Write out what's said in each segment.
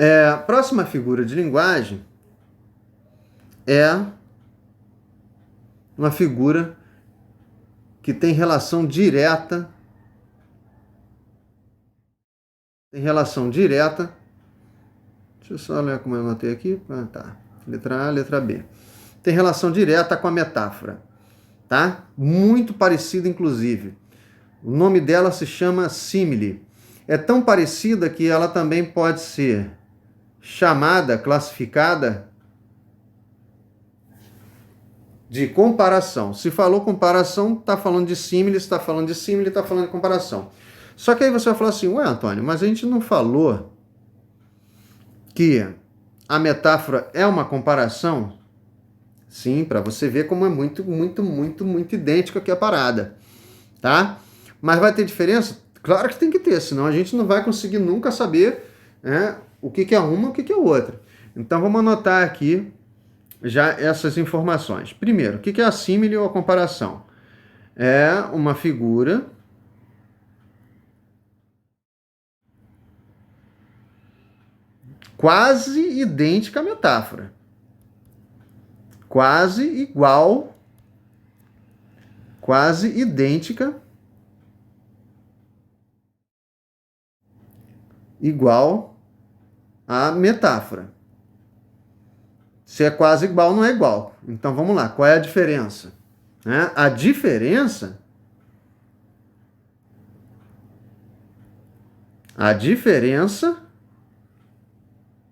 A próxima figura de linguagem é uma figura que tem relação direta. Deixa eu só ler como eu anotei aqui. Tá. Letra A, letra B. Tem relação direta com a metáfora, tá? Muito parecida, inclusive. O nome dela se chama símile. É tão parecida que ela também pode ser chamada, classificada de comparação. Se falou comparação, está falando de símile, está falando de símile, está falando de comparação. Só que aí você vai falar assim, ué, Antônio, mas a gente não falou que a metáfora é uma comparação? Sim, para você ver como é muito idêntico aqui a parada, tá? Mas vai ter diferença? Claro que tem que ter, senão a gente não vai conseguir nunca saber, né, o que é uma e o que é outra. Então vamos anotar aqui já essas informações. Primeiro, o que é a símile ou a comparação? É uma figura quase idêntica à metáfora. Quase igual, quase idêntica, igual à metáfora. Se é quase igual, não é igual. Então vamos lá, qual é a diferença? A diferença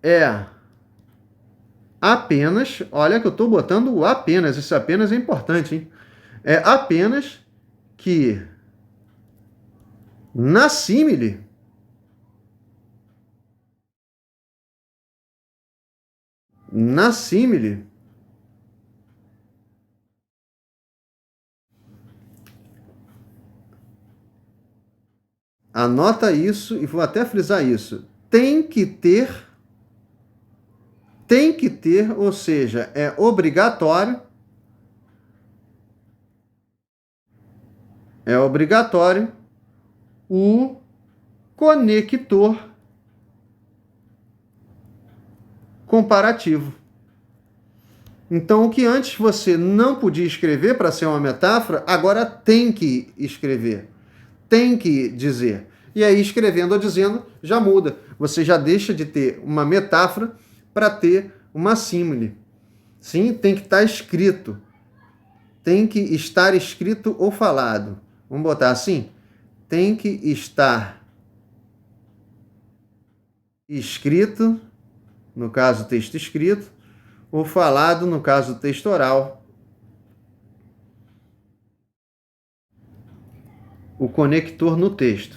é apenas, olha que eu estou botando o apenas, esse apenas é importante, hein? É apenas que na símile anota isso e vou até frisar isso. Tem que ter, ou seja, é obrigatório, o conector comparativo. Então, o que antes você não podia escrever para ser uma metáfora, agora tem que escrever, tem que dizer. E aí, escrevendo ou dizendo, já muda. Você já deixa de ter uma metáfora para ter uma símile. Sim, tem que estar escrito. Tem que estar escrito ou falado. Vamos botar assim? Tem que estar escrito, no caso, texto escrito, ou falado, no caso, texto oral. O conector no texto,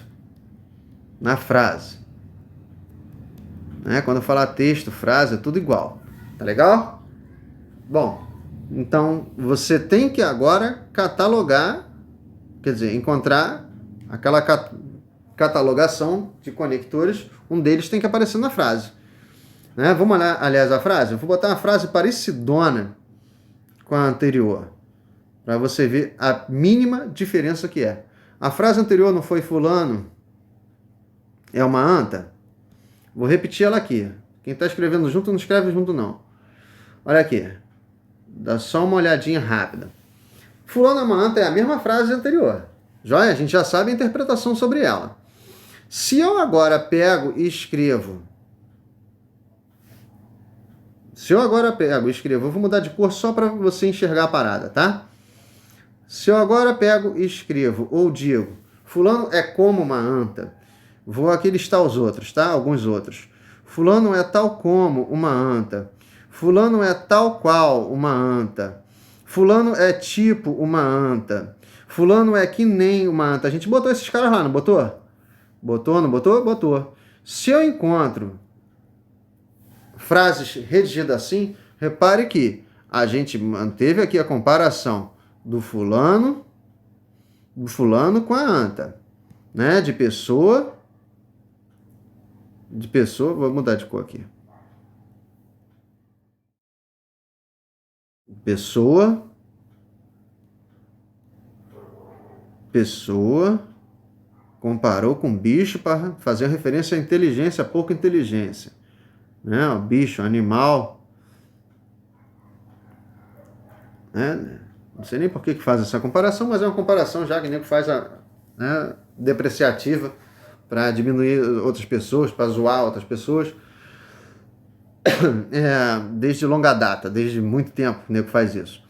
na frase. Quando eu falar texto, frase, é tudo igual. Tá legal? Bom, então você tem que agora catalogar, quer dizer, encontrar aquela catalogação de conectores, um deles tem que aparecer na frase. Vamos olhar, aliás, a frase? Eu vou botar uma frase parecidona com a anterior, para você ver a mínima diferença que é. A frase anterior não foi fulano é uma anta? Vou repetir ela aqui. Quem está escrevendo junto, não escreve junto, não. Olha aqui. Dá só uma olhadinha rápida. Fulano é uma anta é a mesma frase anterior. Joia? A gente já sabe a interpretação sobre ela. Se eu agora pego e escrevo... eu vou mudar de cor só para você enxergar a parada, tá? Se eu agora pego e escrevo, ou digo, fulano é como uma anta, vou aqui listar os outros, tá? Alguns outros. Fulano é tal como uma anta. Fulano é tal qual uma anta. Fulano é tipo uma anta. Fulano é que nem uma anta. A gente botou esses caras lá, não botou? Botou, não botou? Botou. Se eu encontro frases redigidas assim, repare que a gente manteve aqui a comparação do fulano com a anta, de pessoa, vou mudar de cor aqui. Pessoa, comparou com bicho para fazer referência à inteligência, pouca inteligência. né? O bicho, animal, né? Não sei nem por que faz essa comparação, mas é uma comparação já que o nego faz né, depreciativa para diminuir outras pessoas, para zoar outras pessoas. Desde longa data, desde muito tempo o nego faz isso.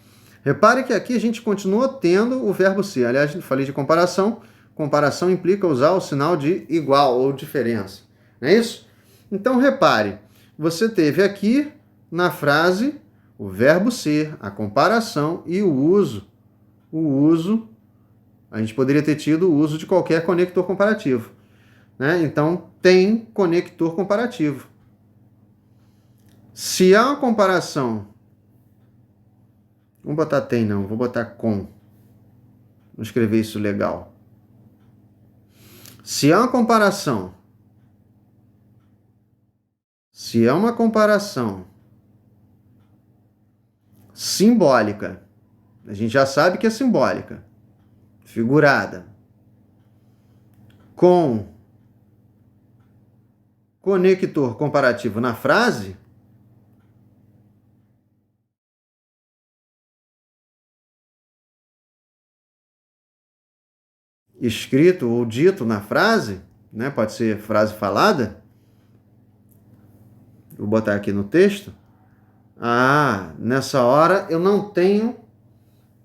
Repare que aqui a gente continua tendo o verbo ser. Aliás, eu falei de comparação. Comparação implica usar o sinal de igual ou diferença. Não é isso? Então, repare. Você teve aqui na frase o verbo ser, a comparação e o uso. O uso, a gente poderia ter tido o uso de qualquer conector comparativo. Né? Então, tem conector comparativo. Se há uma comparação... Vamos botar tem, não. Vou botar com. Vou escrever isso legal. Se há uma comparação... Se é uma comparação simbólica, a gente já sabe que é simbólica, figurada, com conector comparativo na frase, escrito ou dito na frase, né? Pode ser frase falada. Vou botar aqui no texto. Nessa hora eu não tenho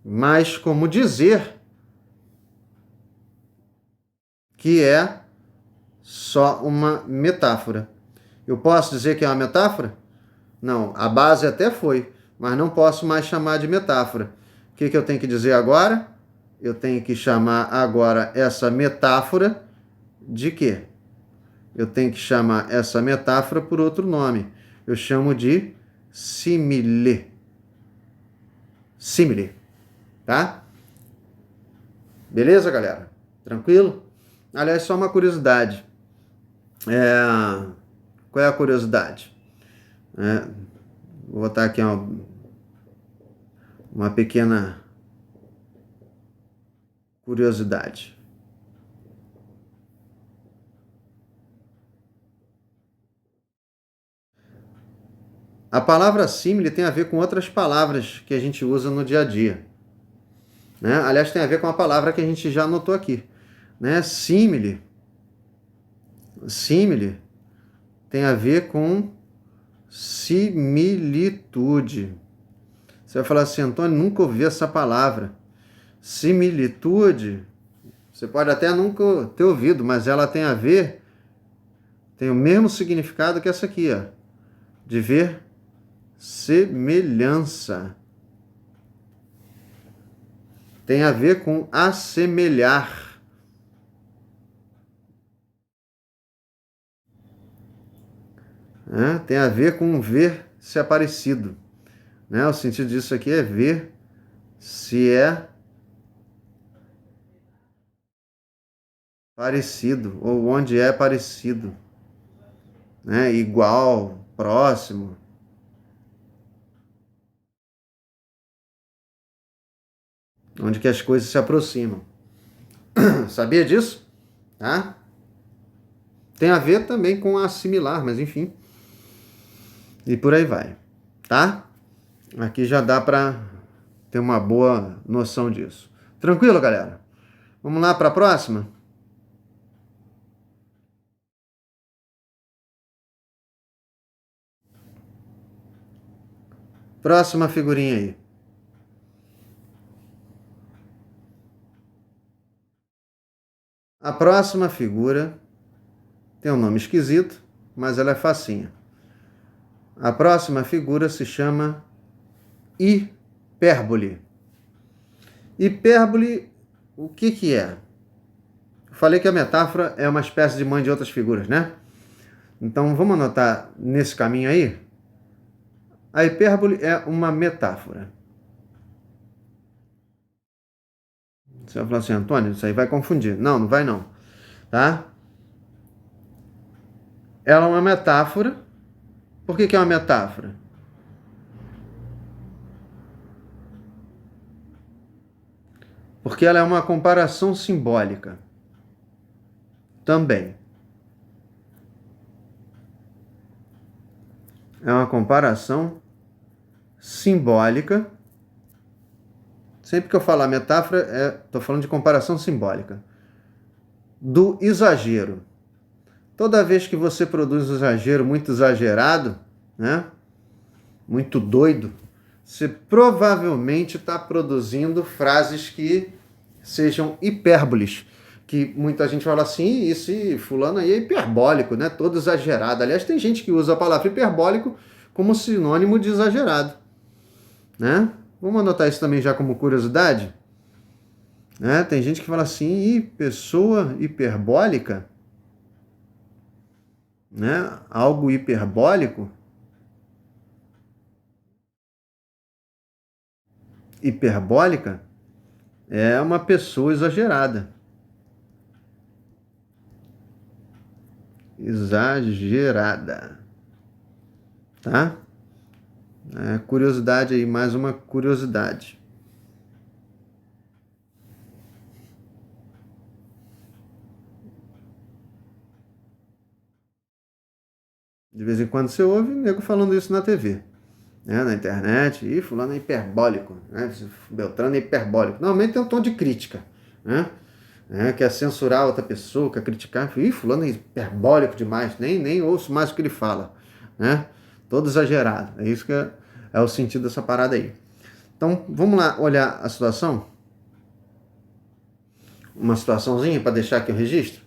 mais como dizer que é só uma metáfora. Eu posso dizer que é uma metáfora? Não, a base até foi, mas não posso mais chamar de metáfora. O que eu tenho que dizer agora? Eu tenho que chamar agora essa metáfora de quê? Eu tenho que chamar essa metáfora por outro nome. Eu chamo de simile. Simile. Tá? Beleza, galera? Tranquilo? Aliás, só uma curiosidade. Qual é a curiosidade? Vou botar aqui uma pequena curiosidade. A palavra símile tem a ver com outras palavras que a gente usa no dia a dia. Né? Aliás, tem a ver com a palavra que a gente já anotou aqui. Né? Símile tem a ver com similitude. Você vai falar assim, Antônio, nunca ouvi essa palavra. Similitude, você pode até nunca ter ouvido, mas ela tem a ver, tem o mesmo significado que essa aqui, ó, de ver semelhança. Tem a ver com assemelhar. Tem a ver com ver se é parecido. Né? O sentido disso aqui é ver se é parecido, ou onde é parecido. Né? Igual, próximo. Onde que as coisas se aproximam. Sabia disso? Tá? Tem a ver também com assimilar, mas enfim. E por aí vai. Tá? Aqui já dá para ter uma boa noção disso. Tranquilo, galera? Vamos lá para a próxima? Próxima figurinha aí. A próxima figura tem um nome esquisito, mas ela é facinha. A próxima figura se chama hipérbole. Hipérbole, o que é? Eu falei que a metáfora é uma espécie de mãe de outras figuras, né? Então vamos anotar nesse caminho aí. A hipérbole é uma metáfora. Você vai falar assim, Antônio, isso aí vai confundir. Não, não vai não. Tá? Ela é uma metáfora. Por que é uma metáfora? Porque ela é uma comparação simbólica. Também. é uma comparação simbólica. Sempre que eu falar metáfora, estou falando de comparação simbólica. Do exagero. Toda vez que você produz um exagero muito exagerado, né? Muito doido, você provavelmente está produzindo frases que sejam hipérboles. Que muita gente fala assim, esse fulano aí é hiperbólico, né? Todo exagerado. Aliás, tem gente que usa a palavra hiperbólico como sinônimo de exagerado, né? Vamos anotar isso também já como curiosidade, né? Tem gente que fala assim, pessoa hiperbólica, né? Algo hiperbólico. Hiperbólica é uma pessoa exagerada. Exagerada. Tá? Curiosidade aí, mais uma curiosidade. De vez em quando você ouve nego falando isso na TV, né? Na internet. Ih, fulano é hiperbólico, né? Beltrano é hiperbólico. Normalmente tem um tom de crítica, né? Quer censurar outra pessoa, quer criticar. Ih, fulano é hiperbólico demais, nem ouço mais o que ele fala, né? Todo exagerado. É isso que é o sentido dessa parada aí. Então, vamos lá olhar a situação? Uma situaçãozinha para deixar aqui o registro?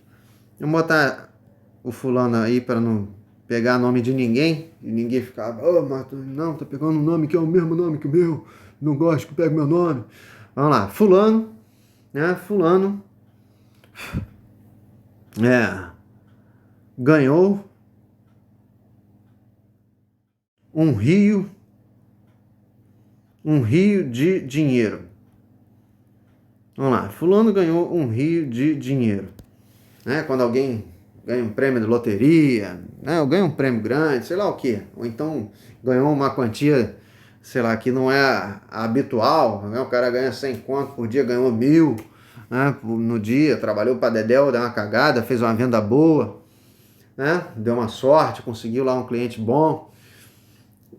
Eu vou botar o fulano aí para não pegar nome de ninguém e ninguém ficar, não, tá pegando um nome que é o mesmo nome que o meu, não gosto que pegue meu nome. Vamos lá, fulano, né? Fulano ganhou um rio de dinheiro. Vamos lá, fulano ganhou um rio de dinheiro, né? Quando alguém ganha um prêmio de loteria, né? Ou ganha um prêmio grande, sei lá o quê, ou então ganhou uma quantia, sei lá, que não é habitual, né? O cara ganha 100 conto por dia, ganhou 1.000, né? No dia, trabalhou para dedéu, deu uma cagada, fez uma venda boa, né? Deu uma sorte, conseguiu lá um cliente bom.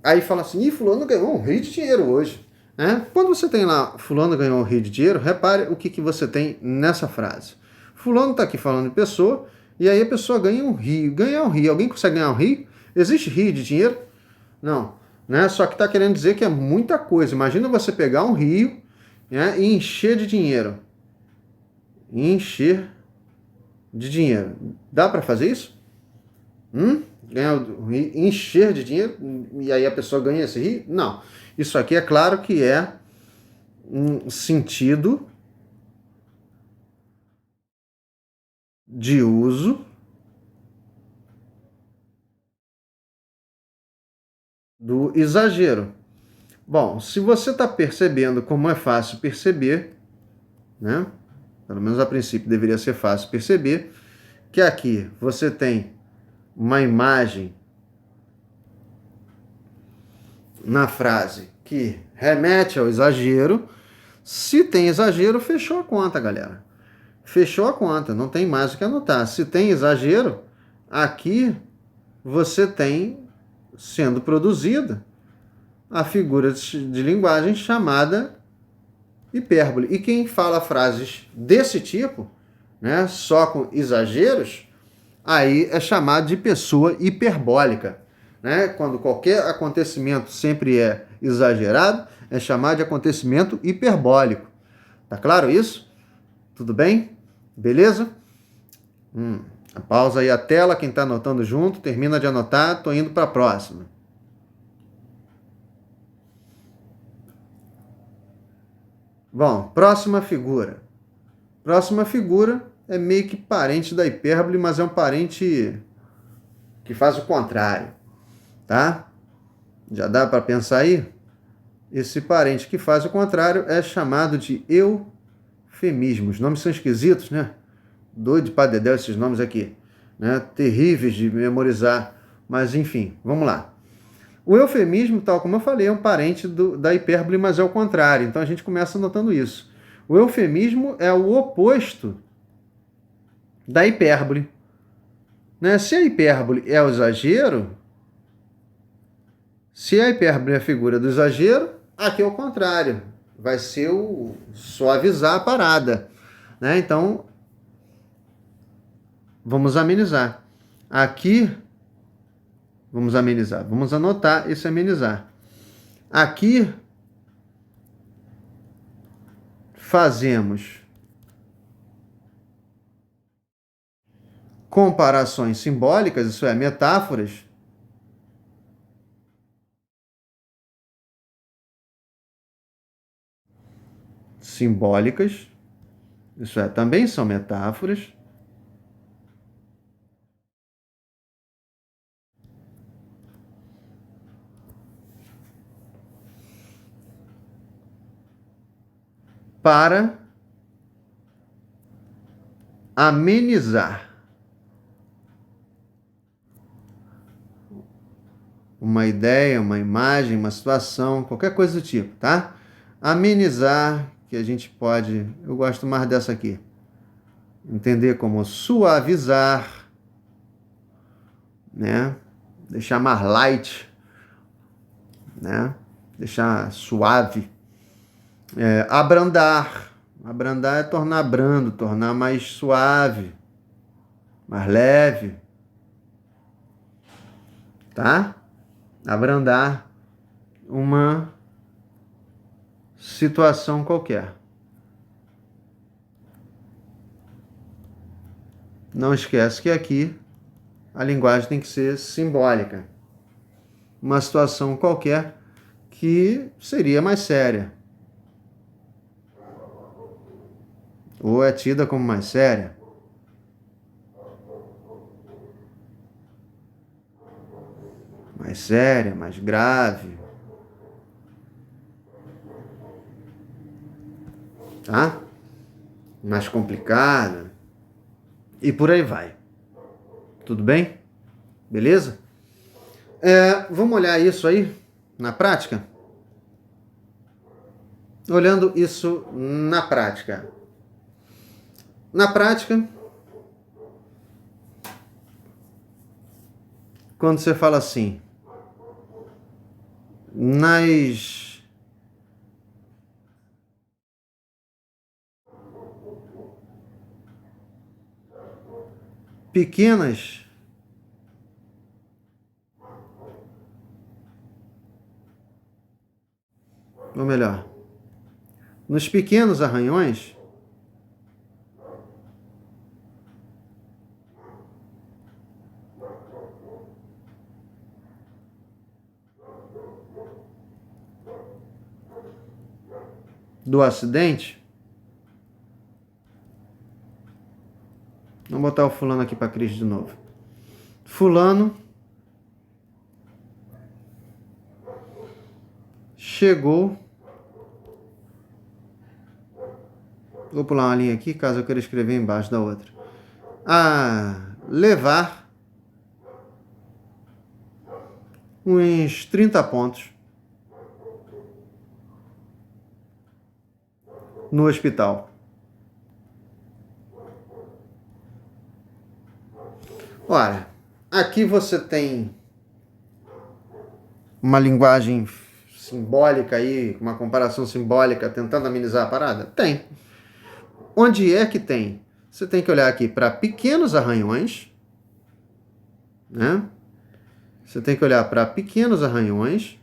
Aí fala assim, fulano ganhou um rio de dinheiro hoje, né? Quando você tem lá, fulano ganhou um rio de dinheiro, repare o que você tem nessa frase. Fulano está aqui falando de pessoa, e aí a pessoa ganha um rio. Ganhar um rio, alguém consegue ganhar um rio? Existe rio de dinheiro? Não, né? Só que está querendo dizer que é muita coisa. Imagina você pegar um rio, né, e encher de dinheiro. Encher de dinheiro. Dá para fazer isso? Encher de dinheiro e aí a pessoa ganha esse rio? Não. Isso aqui é claro que é um sentido de uso do exagero. Bom, se você está percebendo como é fácil perceber, né? Pelo menos a princípio deveria ser fácil perceber, que aqui você tem uma imagem na frase que remete ao exagero. Se tem exagero, fechou a conta, galera. Fechou a conta, não tem mais o que anotar. Se tem exagero, aqui você tem sendo produzida a figura de linguagem chamada hipérbole. E quem fala frases desse tipo, né, só com exageros, aí é chamado de pessoa hiperbólica. Né? Quando qualquer acontecimento sempre é exagerado, é chamado de acontecimento hiperbólico. Tá claro isso? Tudo bem? Beleza? Pausa aí a tela, quem está anotando junto, termina de anotar, tô indo para a próxima. Bom, próxima figura. Próxima figura é meio que parente da hipérbole, mas é um parente que faz o contrário, tá? Já dá para pensar aí? Esse parente que faz o contrário é chamado de eufemismo. Os nomes são esquisitos, né? Doido para dedéu esses nomes aqui, né? Terríveis de memorizar, mas enfim, vamos lá. O eufemismo, tal como eu falei, é um parente da hipérbole, mas é o contrário. Então a gente começa notando isso. O eufemismo é o oposto da hipérbole. Né? Se a hipérbole é o exagero, Se a hipérbole é a figura do exagero, aqui é o contrário. Vai ser o suavizar a parada, né? Então, vamos amenizar. Aqui, vamos amenizar. Vamos anotar esse amenizar. Aqui, fazemos comparações simbólicas, isso é, metáforas. Simbólicas, isso é, também são metáforas. Para amenizar uma ideia, uma imagem, uma situação, qualquer coisa do tipo, tá? Amenizar, que a gente pode, eu gosto mais dessa aqui, entender como suavizar, né? Deixar mais light, né? Deixar suave. Abrandar. Abrandar é tornar brando, tornar mais suave, mais leve, tá? Abrandar uma situação qualquer. Não esquece que aqui a linguagem tem que ser simbólica. Uma situação qualquer que seria mais séria. Ou é tida como mais séria. Mais séria, mais grave. Tá? Mais complicada. E por aí vai. Tudo bem? Beleza? Vamos olhar isso aí na prática? Olhando isso na prática. Na prática, quando você fala assim, nas pequenas ou melhor, nos pequenos arranhões, do acidente, vamos botar o fulano aqui para Cris de novo. Fulano chegou. Vou pular uma linha aqui, caso eu queira escrever embaixo da outra. A levar uns 30 pontos no hospital. Ora, aqui você tem uma linguagem simbólica aí, uma comparação simbólica tentando amenizar a parada? Tem. Onde é que tem? Você tem que olhar aqui para pequenos arranhões, né? Você tem que olhar para pequenos arranhões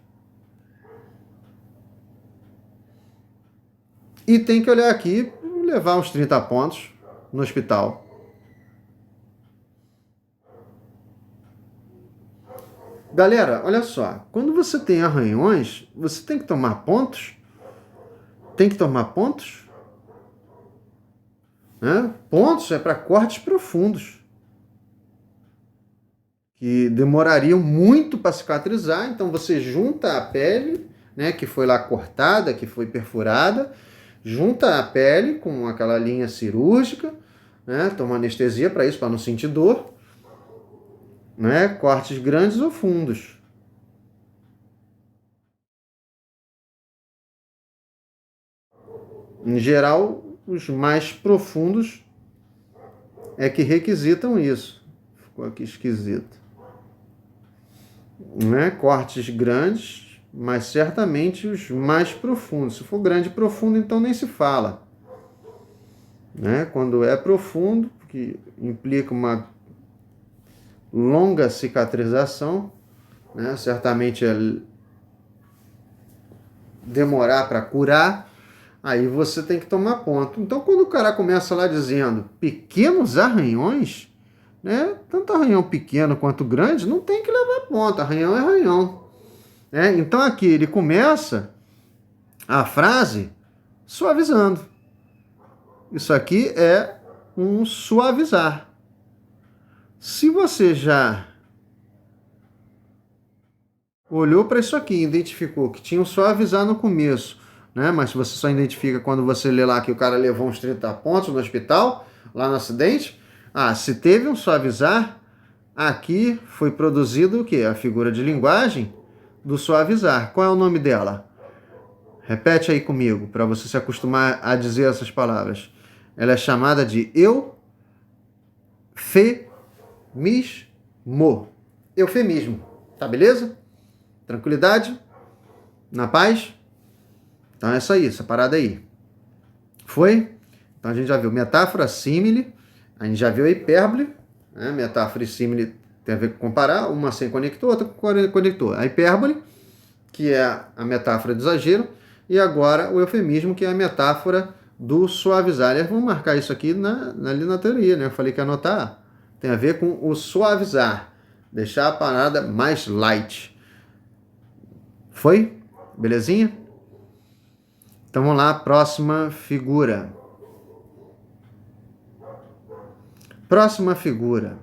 e tem que olhar aqui, levar uns 30 pontos no hospital. Galera, olha só, quando você tem arranhões, você tem que tomar pontos? Tem que tomar pontos? Né? Pontos é para cortes profundos, que demorariam muito para cicatrizar, então você junta a pele, né, que foi lá cortada, que foi perfurada, junta a pele com aquela linha cirúrgica, né, toma anestesia para isso, para não sentir dor, né, cortes grandes ou fundos. Em geral, os mais profundos é que requisitam isso. Ficou aqui esquisito. né? Cortes grandes, mas certamente os mais profundos. Se for grande e profundo, então nem se fala, né? Quando é profundo, que implica uma longa cicatrização, né? Certamente é demorar para curar, aí você tem que tomar ponto. Então, quando o cara começa lá dizendo pequenos arranhões, né? Tanto arranhão pequeno quanto grande, não tem que levar ponto. Arranhão é arranhão, né? Então, aqui ele começa a frase suavizando. Isso aqui é um suavizar. Se você já olhou para isso aqui, identificou que tinha um suavizar no começo, né? Mas se você só identifica quando você lê lá que o cara levou uns 30 pontos no hospital, lá no acidente, se teve um suavizar, aqui foi produzido o quê? A figura de linguagem do suavizar. Qual é o nome dela? Repete aí comigo, para você se acostumar a dizer essas palavras. Ela é chamada de eufemismo. Eufemismo, tá beleza? Tranquilidade? Na paz? Então é isso aí, essa parada aí. Foi? Então a gente já viu metáfora, símile, a gente já viu a hipérbole, né? Metáfora e símile tem a ver com comparar, uma sem conector, outra com conector. A hipérbole, que é a metáfora do exagero, e agora o eufemismo, que é a metáfora do suavizar. Aliás, vamos marcar isso aqui ali na teoria, né? Eu falei que anotar tem a ver com o suavizar, deixar a parada mais light. Foi? Belezinha? Então vamos lá, próxima figura. Próxima figura.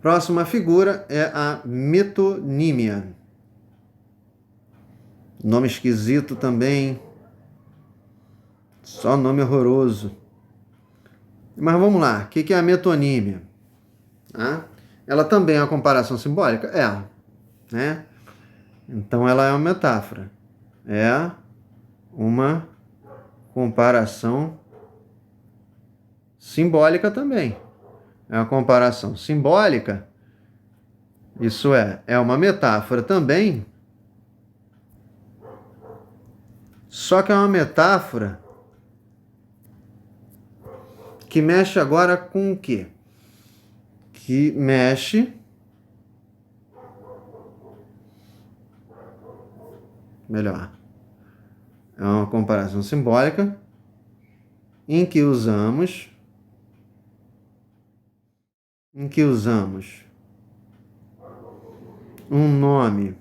Próxima figura é a metonímia. Nome esquisito também. Só nome horroroso. Mas vamos lá, o que é a metonímia? Ela também é uma comparação simbólica? É, né? Então ela é uma metáfora. É uma comparação simbólica também. É uma comparação simbólica. Isso é uma metáfora também. Só que é uma metáfora que mexe agora com o quê? Que mexe... Melhor. É uma comparação simbólica em que usamos um nome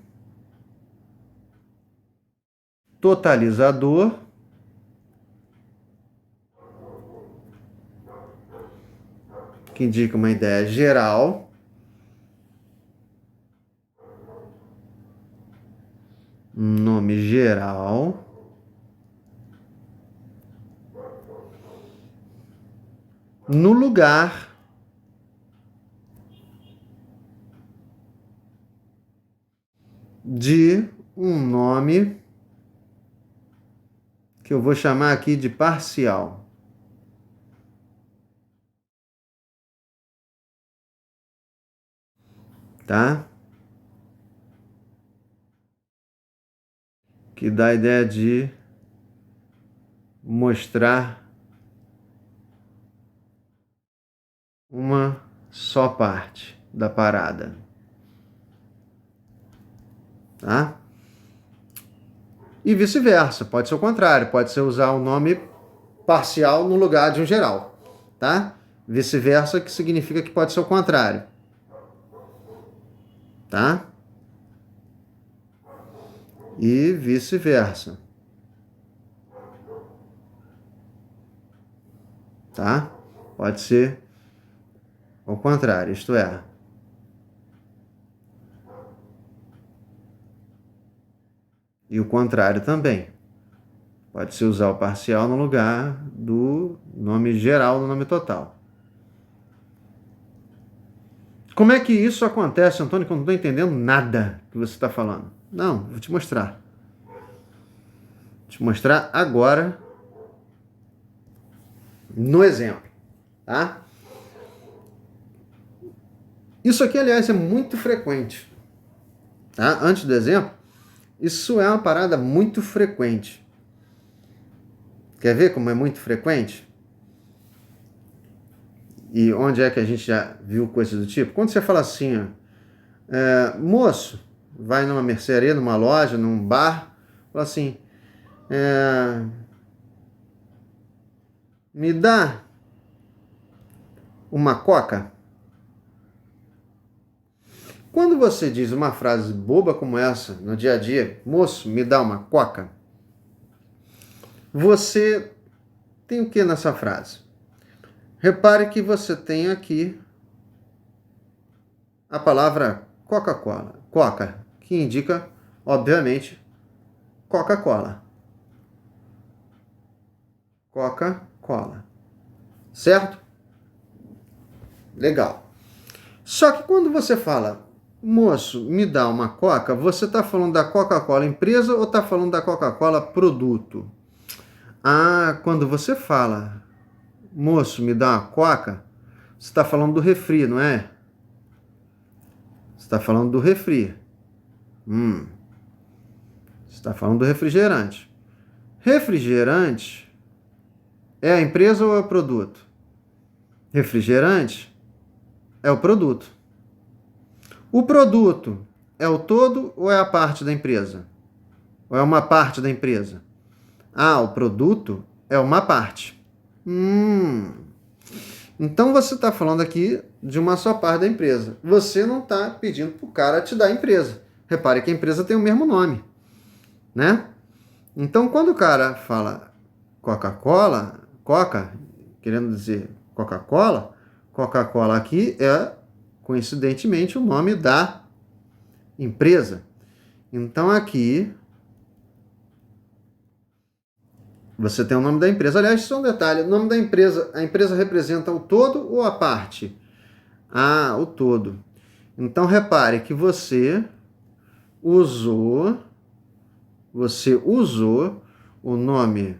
totalizador que indica uma ideia geral, um nome geral, no lugar de um nome que eu vou chamar aqui de parcial. Tá? Que dá a ideia de mostrar uma só parte da parada. Tá? E vice-versa, pode ser o contrário, pode ser usar o nome parcial no lugar de um geral, tá? Vice-versa, que significa que pode ser o contrário, tá? E vice-versa, tá? Pode ser o contrário, isto é, e o contrário também. Pode se usar o parcial no lugar do nome geral no nome total. Como é que isso acontece, Antônio, que eu não estou entendendo nada que você está falando? Não, vou te mostrar. Vou te mostrar agora no exemplo, tá? Isso aqui, aliás, é muito frequente. Tá? Antes do exemplo, isso é uma parada muito frequente. Quer ver como é muito frequente? E onde é que a gente já viu coisas do tipo? Quando você fala assim, ó, moço, vai numa mercearia, numa loja, num bar, fala assim, me dá uma coca? Quando você diz uma frase boba como essa no dia a dia, moço, me dá uma coca, você tem o que nessa frase? Repare que você tem aqui a palavra Coca-Cola, Coca, que indica, obviamente, Coca-Cola. Coca-Cola. Certo? Legal. Só que quando você fala, moço, me dá uma Coca, você está falando da Coca-Cola empresa ou está falando da Coca-Cola produto? Ah, quando você fala, moço, me dá uma Coca, você está falando do refri, não é? Você está falando do refri. Você está falando do refrigerante. Refrigerante é a empresa ou é o produto? Refrigerante é o produto. O produto é o todo ou é a parte da empresa? Ou é uma parte da empresa? Ah, o produto é uma parte. Então você está falando aqui de uma só parte da empresa. Você não está pedindo para o cara te dar a empresa. Repare que a empresa tem o mesmo nome, né? Então quando o cara fala Coca-Cola, Coca, querendo dizer Coca-Cola, Coca-Cola aqui é, coincidentemente, o nome da empresa. Então aqui você tem o nome da empresa. Aliás, isso é um detalhe. O nome da empresa, a empresa representa o todo ou a parte? Ah, o todo. Então repare que você usou o nome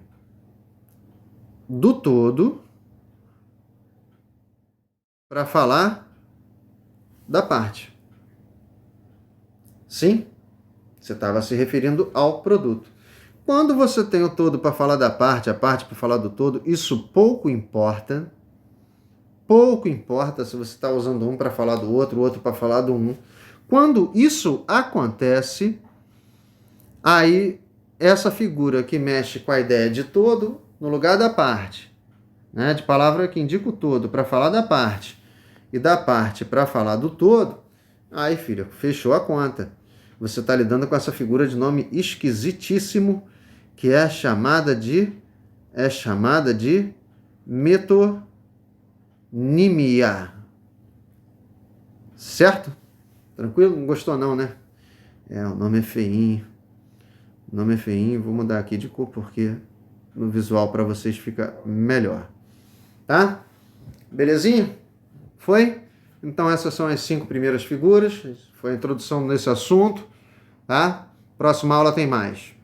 do todo para falar da parte. Sim? Você estava se referindo ao produto. Quando você tem o todo para falar da parte, a parte para falar do todo, isso pouco importa. Pouco importa se você está usando um para falar do outro, o outro para falar do um. Quando isso acontece, aí essa figura que mexe com a ideia de todo no lugar da parte, né, de palavra que indica o todo para falar da parte e da parte para falar do todo, aí, filho, fechou a conta. Você está lidando com essa figura de nome esquisitíssimo que é chamada de metonímia. Certo? Tranquilo? Não gostou não, né? O nome é feinho. O nome é feinho. Vou mudar aqui de cor porque no visual para vocês fica melhor. Tá? Belezinha? Foi? Então essas são as 5 primeiras figuras. Foi a introdução nesse assunto. Tá? Próxima aula tem mais.